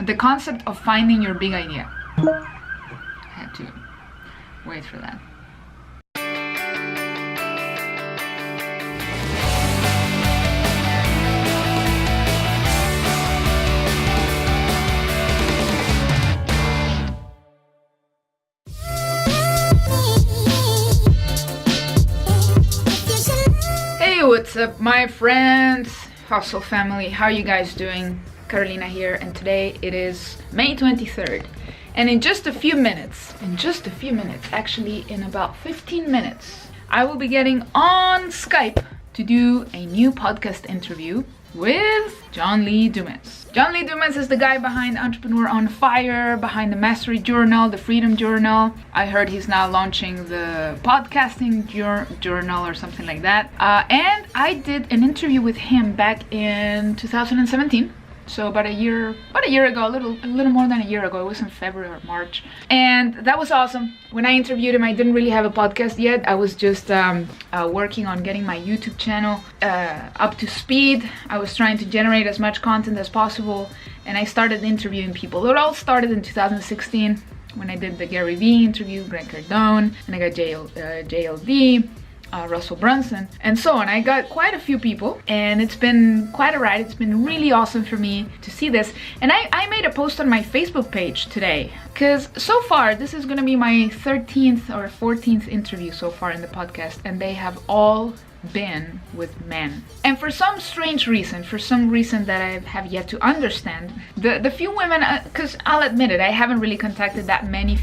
The concept of finding your big idea. I had to wait for that. Hey, what's up my friends, hustle family, how are you guys doing? Carolina here, and today it is May 23rd, and in just a few minutes, actually in about 15 minutes, I will be getting on Skype to do a new podcast interview with John Lee Dumas. John Lee Dumas is the guy behind Entrepreneur on Fire, behind the Mastery Journal, the Freedom Journal. I heard he's now launching the podcasting journal or something like that. And I did an interview with him back in 2017. So about a year ago, a little more than a year ago. It was in February or March, and that was awesome. When I interviewed him, I didn't really have a podcast yet. I was just working on getting my YouTube channel up to speed. I was trying to generate as much content as possible, and I started interviewing people. It all started in 2016 when I did the Gary Vee interview, Grant Cardone, and I got JLD. Russell Brunson, and so on. I got quite a few people, and it's been quite a ride. It's been really awesome for me to see this, and I made a post on my Facebook page today, because so far this is going to be my 13th or 14th interview so far in the podcast, and they have all been with men. And for some strange reason, that I have yet to understand, the few women, because I'll admit it, I haven't really contacted that many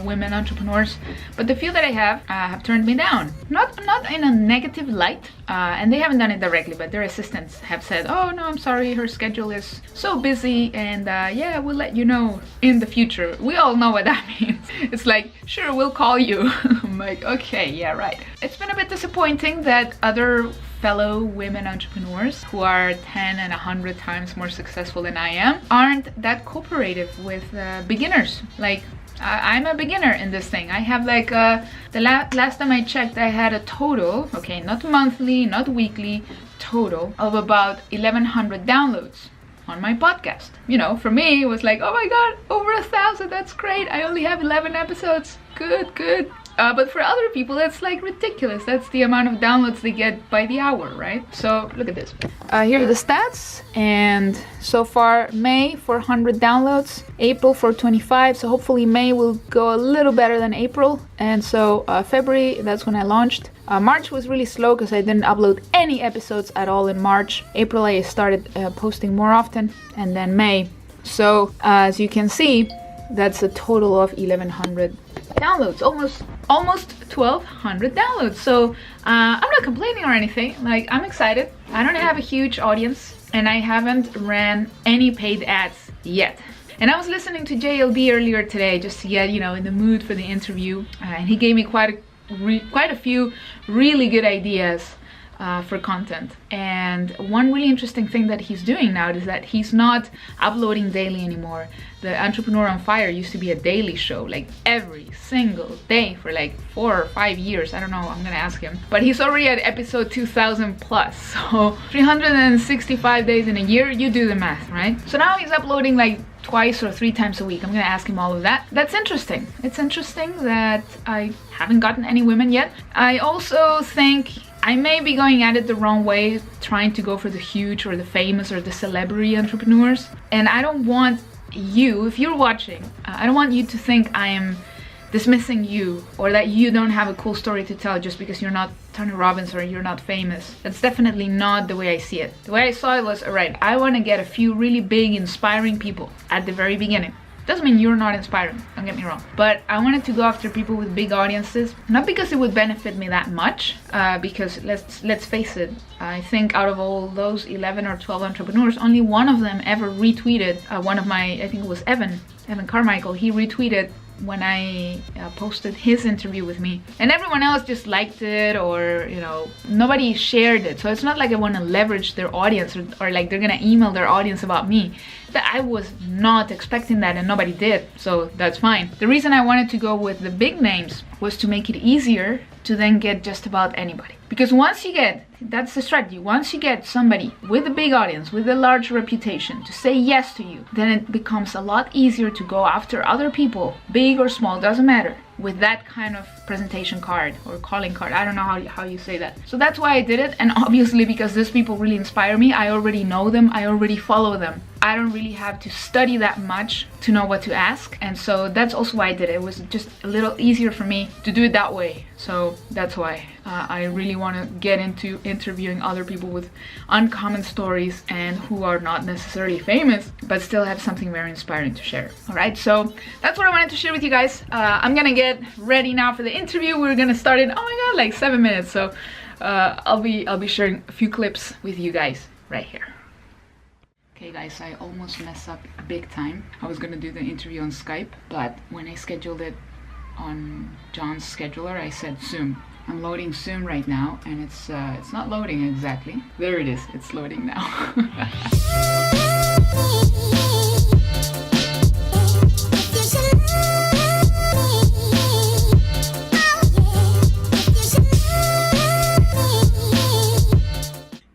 women entrepreneurs, but the few that I have turned me down. Not in a negative light, and they haven't done it directly, but their assistants have said, oh no, I'm sorry, her schedule is so busy, and yeah, we'll let you know in the future. We all know what that means. It's like, sure, we'll call you. I'm like, okay, yeah, right. It's been a bit disappointing that other fellow women entrepreneurs who are 10 and 100 times more successful than I am aren't that cooperative with beginners. Like, I'm a beginner in this thing. I have like the last time I checked, I had a total, okay, not monthly, not weekly, total of about 1,100 downloads on my podcast. You know, for me it was like, oh my god, over 1,000, that's great. I only have 11 episodes. Good. But for other people, that's like ridiculous. That's the amount of downloads they get by the hour, right? So look at this. Here are the stats, and so far May 400 downloads, April 425. So hopefully May will go a little better than April, and so February, that's when I launched. March was really slow because I didn't upload any episodes at all in March. April I started posting more often, and then May. So as you can see, that's a total of 1,100 downloads, almost 1,200 downloads. So I'm not complaining or anything. Like, I'm excited. I don't have a huge audience, and I haven't ran any paid ads yet. And I was listening to JLD earlier today just to get, you know, in the mood for the interview, and he gave me quite a few really good ideas for content. And one really interesting thing that he's doing now is that he's not uploading daily anymore. The Entrepreneur on Fire used to be a daily show, like every single day for like 4 or 5 years. I don't know, I'm gonna ask him. But he's already at episode 2000 plus, so 365 days in a year, you do the math, right? So now he's uploading like twice or 3 times a week. I'm gonna ask him all of that. That's interesting. It's interesting that I haven't gotten any women yet. I also think I may be going at it the wrong way, trying to go for the huge or the famous or the celebrity entrepreneurs. And I don't want you, if you're watching, I don't want you to think I am dismissing you, or that you don't have a cool story to tell just because you're not Tony Robbins or you're not famous. That's definitely not the way I see it. The way I saw it was, alright, I want to get a few really big, inspiring people at the very beginning. Doesn't mean you're not inspiring, don't get me wrong. But I wanted to go after people with big audiences, not because it would benefit me that much, because let's face it, I think out of all those 11 or 12 entrepreneurs, only one of them ever retweeted one of my, I think it was Evan Carmichael, he retweeted when I posted his interview with me, and everyone else just liked it, or you know, nobody shared it. So it's not like I want to leverage their audience, or like they're gonna email their audience about me. I was not expecting that, and nobody did, so that's fine. The reason I wanted to go with the big names was to make it easier to then get just about anybody. Because once you get, that's the strategy, once you get somebody with a big audience, with a large reputation to say yes to you, then it becomes a lot easier to go after other people, big or small, doesn't matter, with that kind of presentation card or calling card. I don't know how you say that. So that's why I did it. And obviously because these people really inspire me, I already know them, I already follow them. I don't really have to study that much to know what to ask. And so that's also why I did it. It was just a little easier for me to do it that way. So that's why I really want to get into interviewing other people with uncommon stories and who are not necessarily famous, but still have something very inspiring to share. All right, so that's what I wanted to share with you guys. I'm gonna get ready now for the interview. We're gonna start in, oh my god, like 7 minutes. So I'll be sharing a few clips with you guys right here. Okay guys, I almost messed up big time. I was gonna do the interview on Skype, but when I scheduled it on John's scheduler, I said Zoom. I'm loading Zoom right now, and it's not loading exactly. There it is, it's loading now.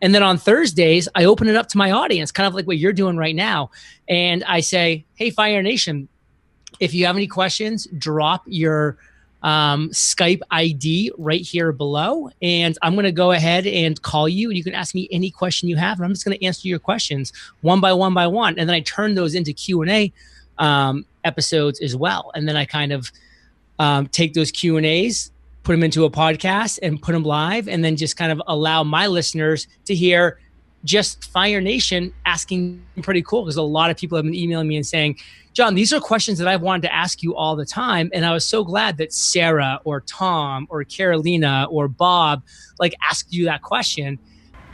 And then on Thursdays, I open it up to my audience, kind of like what you're doing right now. And I say, hey, Fire Nation, if you have any questions, drop your Skype ID right here below. And I'm going to go ahead and call you, and you can ask me any question you have. And I'm just going to answer your questions one by one by one. And then I turn those into Q&A episodes as well. And then I kind of take those Q&As, put them into a podcast and put them live, and then just kind of allow my listeners to hear just Fire Nation asking pretty cool, because a lot of people have been emailing me and saying, John, these are questions that I've wanted to ask you all the time. And I was so glad that Sarah or Tom or Carolina or Bob like asked you that question.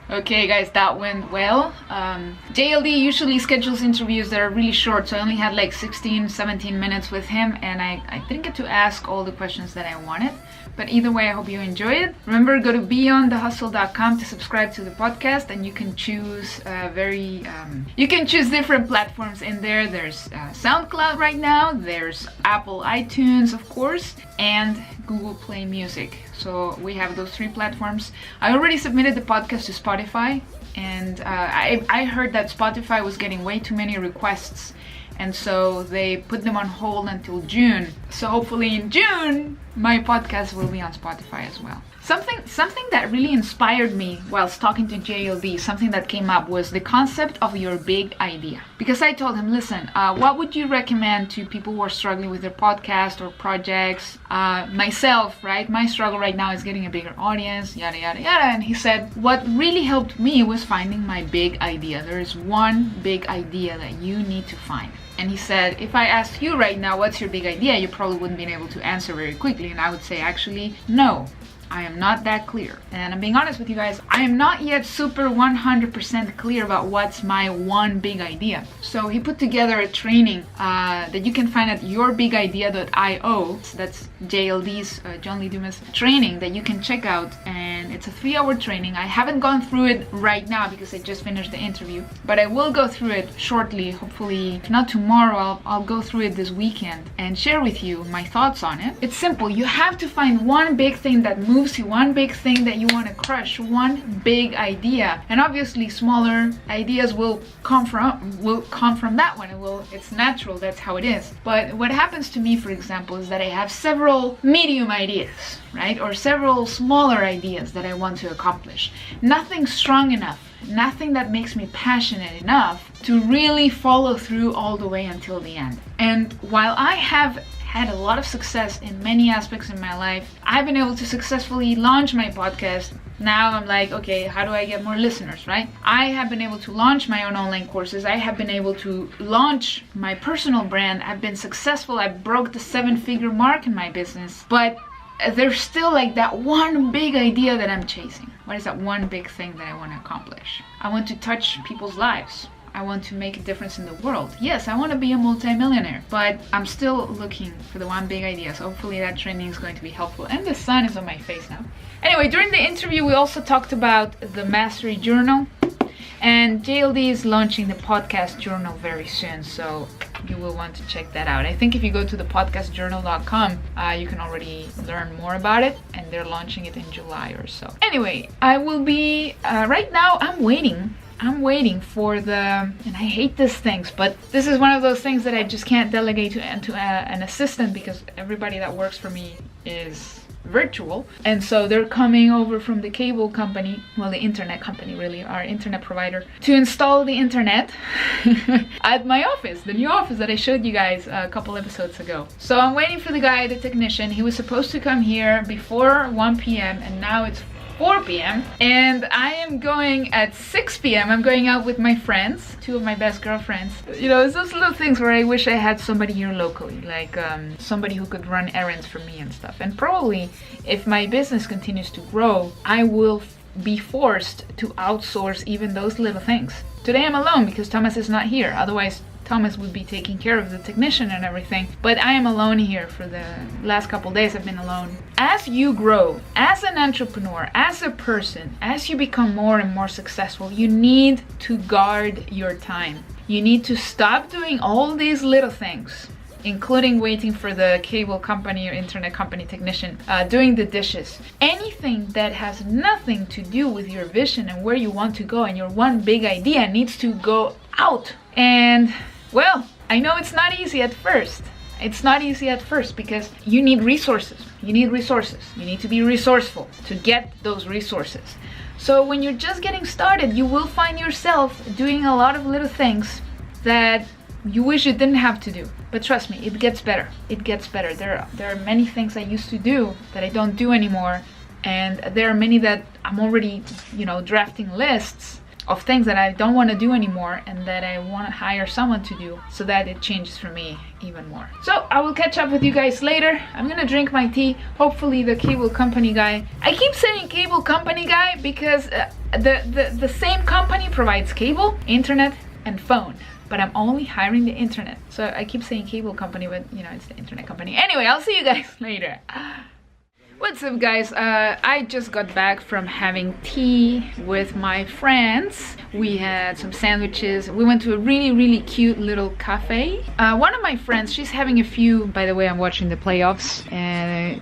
Okay guys, that went well. JLD usually schedules interviews that are really short, so I only had like 16-17 minutes with him, and I didn't get to ask all the questions that I wanted. But either way, I hope you enjoy it. Remember, go to beyondthehustle.com to subscribe to the podcast, and you can choose you can choose different platforms in there. There's SoundCloud right now, there's Apple iTunes, of course, and Google Play Music. So we have those 3 platforms. I already submitted the podcast to Spotify, and I heard that Spotify was getting way too many requests, and so they put them on hold until June. So hopefully in June, my podcast will be on Spotify as well. Something that really inspired me whilst talking to JLD, something that came up, was the concept of your big idea. Because I told him, listen, what would you recommend to people who are struggling with their podcast or projects? Myself, right? My struggle right now is getting a bigger audience, yada, yada, yada. And he said, what really helped me was finding my big idea. There is one big idea that you need to find. And he said, if I asked you right now, what's your big idea? You probably wouldn't be able to answer very quickly. And I would say, actually, no. I am not that clear. And I'm being honest with you guys, I am not yet super 100% clear about what's my one big idea. So he put together a training that you can find at yourbigidea.io. So that's JLD's, John Lee Dumas training that you can check out. And it's a 3-hour training. I haven't gone through it right now because I just finished the interview, but I will go through it shortly. Hopefully, if not tomorrow, I'll go through it this weekend and share with you my thoughts on it. It's simple. You have to find one big thing that moves you, one big thing that you want to crush, one big idea. And obviously smaller ideas will come from that one. It's natural, that's how it is. But what happens to me, for example, is that I have several medium ideas, right? Or several smaller ideas that I want to accomplish. Nothing strong enough, nothing that makes me passionate enough to really follow through all the way until the end. And while I have had a lot of success in many aspects in my life, I've been able to successfully launch my podcast. Now I'm like, okay, how do I get more listeners, right? I have been able to launch my own online courses. I have been able to launch my personal brand. I've been successful. I broke the 7-figure mark in my business, but there's still like that one big idea that I'm chasing. What is that one big thing that I want to accomplish? I want to touch people's lives. I want to make a difference in the world. Yes, I want to be a multi-millionaire, but I'm still looking for the one big idea. So hopefully that training is going to be helpful. And the sun is on my face now. Anyway, during the interview, we also talked about the Mastery Journal. And JLD is launching the podcast journal very soon, so you will want to check that out. I think if you go to the podcastjournal.com, you can already learn more about it, and they're launching it in July or so. Anyway, I will be, right now I'm waiting for the, and I hate these things, but this is one of those things that I just can't delegate to an assistant, because everybody that works for me is virtual. And so they're coming over from the cable company, well, the internet company, really, our internet provider, to install the internet at my office, the new office that I showed you guys a couple episodes ago. So I'm waiting for the guy, the technician. He was supposed to come here before 1 p.m. and now it's 4 p.m. and I am going at 6 p.m. I'm going out with my friends, 2 of my best girlfriends. You know, it's those little things where I wish I had somebody here locally, like somebody who could run errands for me and stuff. And probably if my business continues to grow, I will be forced to outsource even those little things. Today I'm alone because Thomas is not here. Otherwise Thomas would be taking care of the technician and everything, but I am alone here for the last couple days. I've been alone. As you grow, as an entrepreneur, as a person, as you become more and more successful, you need to guard your time. You need to stop doing all these little things, including waiting for the cable company or internet company technician, doing the dishes. Anything that has nothing to do with your vision and where you want to go and your one big idea needs to go out. And well, I know it's not easy at first. It's not easy at first because you need resources. You need resources. You need to be resourceful to get those resources. So when you're just getting started, you will find yourself doing a lot of little things that you wish you didn't have to do. But trust me, it gets better. It gets better. There are many things I used to do that I don't do anymore. And there are many that I'm already, drafting lists of things that I don't want to do anymore and that I want to hire someone to do so that it changes for me even more. So I will catch up with you guys later. I'm gonna drink my tea. Hopefully the cable company guy, I keep saying cable company guy because the same company provides cable, internet, and phone. But I'm only hiring the internet. So I keep saying cable company, but it's the internet company. Anyway, I'll see you guys later. What's up, guys? I just got back from having tea with my friends. We had some sandwiches. We went to a really cute little cafe. One of my friends, she's having a few, by the way, I'm watching the playoffs.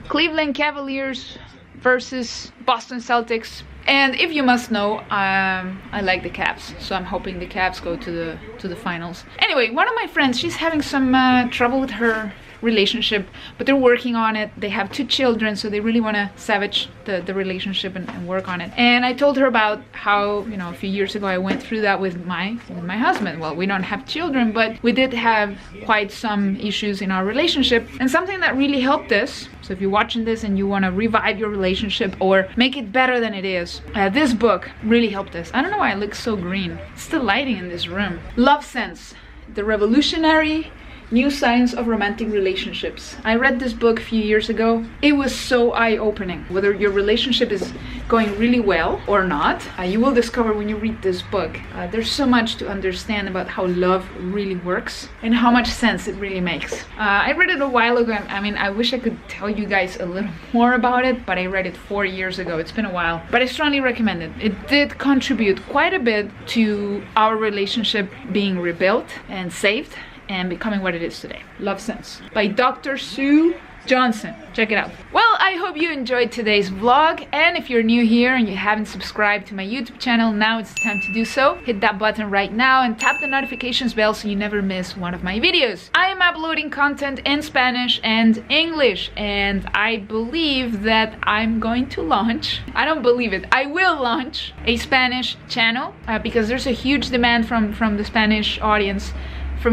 Cleveland Cavaliers versus Boston Celtics. And if you must know, I like the Cavs, so I'm hoping the Cavs go to the finals. Anyway, one of my friends, she's having some trouble with her relationship, but they're working on it. They have 2 children, so they really want to salvage the relationship and work on it. And I told her about how, a few years ago I went through that with my husband. Well, we don't have children, but we did have quite some issues in our relationship, and something that really helped us. So if you're watching this and you want to revive your relationship or make it better than it is, this book really helped us. I don't know why I look so green. It's the lighting in this room. Love Sense, The Revolutionary New Science of Romantic Relationships. I read this book a few years ago. It was so eye-opening. Whether your relationship is going really well or not, you will discover when you read this book. There's so much to understand about how love really works and how much sense it really makes. I read it a while ago. I mean, I wish I could tell you guys a little more about it, but I read it 4 years ago. It's been a while, but I strongly recommend it. It did contribute quite a bit to our relationship being rebuilt and saved and becoming what it is today. Love Sense by Dr. Sue Johnson. Check it out. Well, I hope you enjoyed today's vlog, and if you're new here and you haven't subscribed to my YouTube channel, now it's time to do so. Hit that button right now and tap the notifications bell so you never miss one of my videos. I am uploading content in Spanish and English, and I believe that I'm going to launch, I don't believe it, I will launch a Spanish channel because there's a huge demand from the Spanish audience for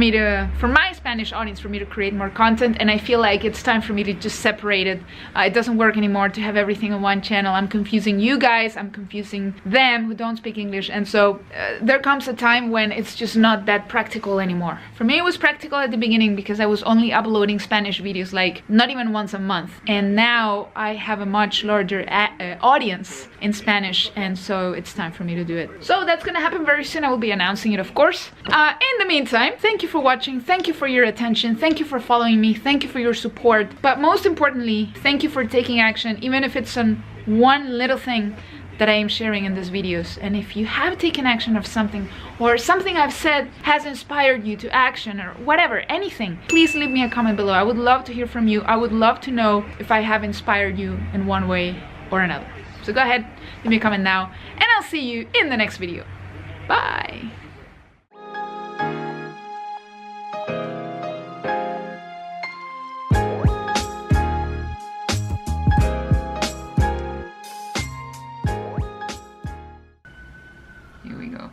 my Spanish audience, for me to create more content, and I feel like it's time for me to just separate it. It doesn't work anymore to have everything on one channel. I'm confusing you guys, I'm confusing them who don't speak English, and so there comes a time when it's just not that practical anymore. For me it was practical at the beginning because I was only uploading Spanish videos like not even once a month, and now I have a much larger audience in Spanish, and so it's time for me to do it. So that's gonna happen very soon. I will be announcing it, of course. In the meantime, thank you for watching, thank you for your attention, thank you for following me, thank you for your support, but most importantly, thank you for taking action, even if it's on one little thing that I am sharing in these videos. And if you have taken action of something, or something I've said has inspired you to action, or whatever, anything, please leave me a comment below. I would love to hear from you. I would love to know if I have inspired you in one way or another. So go ahead, leave me a comment now, and I'll see you in the next video. Bye. Here we go.